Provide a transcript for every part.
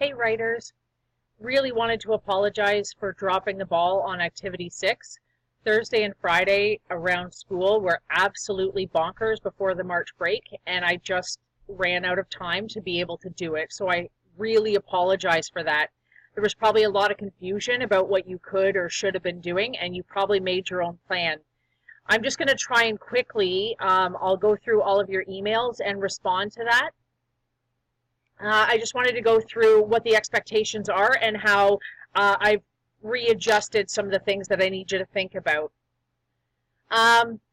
Hey writers, really wanted to apologize for dropping the ball on Activity 6. Thursday and Friday around school were absolutely bonkers before the March break, and I just ran out of time to be able to do it. So I really apologize for that. There was probably a lot of confusion about what you could or should have been doing, and you probably made your own plan. I'm just going to try and quickly, I'll go through all of your emails and respond to that. I just wanted to go through what the expectations are and how I've readjusted some of the things that I need you to think about.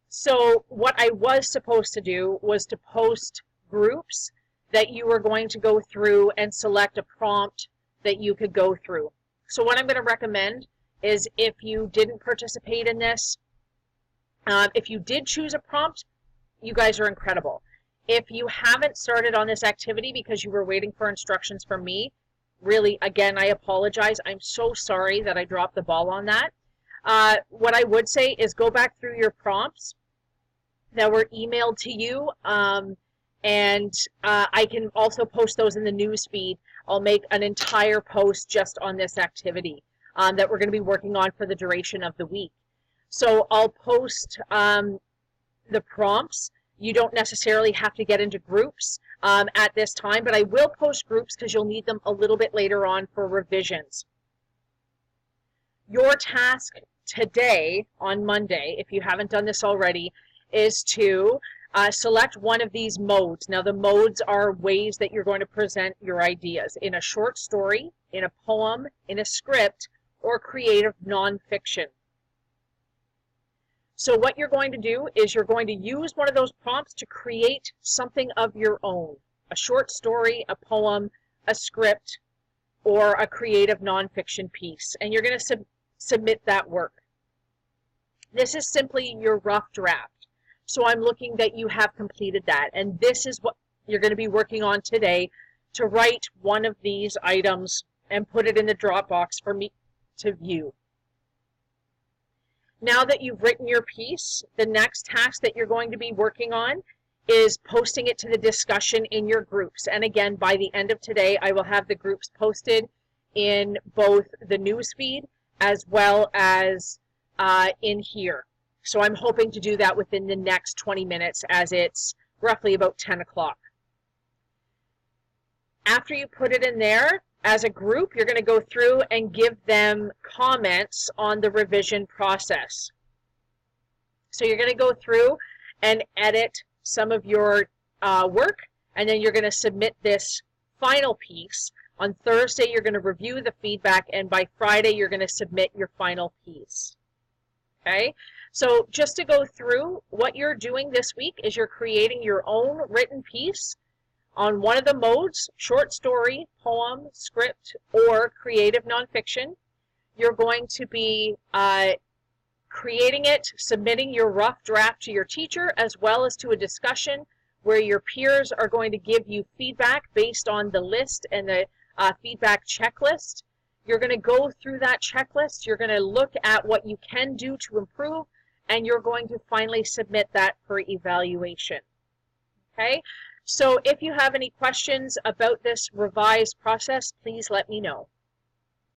So what I was supposed to do was to post groups that you were going to go through and select a prompt that you could go through. So what I'm going to recommend is, if you didn't participate in this, if you did choose a prompt, you guys are incredible. If you haven't started on this activity because you were waiting for instructions from me, really, again, I apologize. I'm so sorry that I dropped the ball on that. What I would say is go back through your prompts that were emailed to you, and I can also post those in the news feed. I'll make an entire post just on this activity that we're going to be working on for the duration of the week. So I'll post the prompts. You don't necessarily have to get into groups at this time, but I will post groups because you'll need them a little bit later on for revisions. Your task today, on Monday, if you haven't done this already, is to select one of these modes. Now, the modes are ways that you're going to present your ideas: in a short story, in a poem, in a script, or creative nonfiction. So what you're going to do is you're going to use one of those prompts to create something of your own: a short story, a poem, a script, or a creative nonfiction piece. And you're going to submit that work. This is simply your rough draft. So I'm looking that you have completed that. And this is what you're going to be working on today, to write one of these items and put it in the Dropbox for me to view. Now that you've written your piece, the next task that you're going to be working on is posting it to the discussion in your groups. And again, by the end of today, I will have the groups posted in both the newsfeed as well as in here. So I'm hoping to do that within the next 20 minutes, as it's roughly about 10 o'clock. After you put it in there, as a group, you're going to go through and give them comments on the revision process. So you're going to go through and edit some of your work, and then you're going to submit this final piece. On Thursday, you're going to review the feedback, and by Friday, you're going to submit your final piece. Okay? So just to go through, what you're doing this week is you're creating your own written piece on one of the modes: short story, poem, script, or creative nonfiction. You're going to be creating it, submitting your rough draft to your teacher, as well as to a discussion where your peers are going to give you feedback based on the list and the feedback checklist. You're going to go through that checklist. You're going to look at what you can do to improve, and you're going to finally submit that for evaluation. Okay? So if you have any questions about this revised process, please let me know.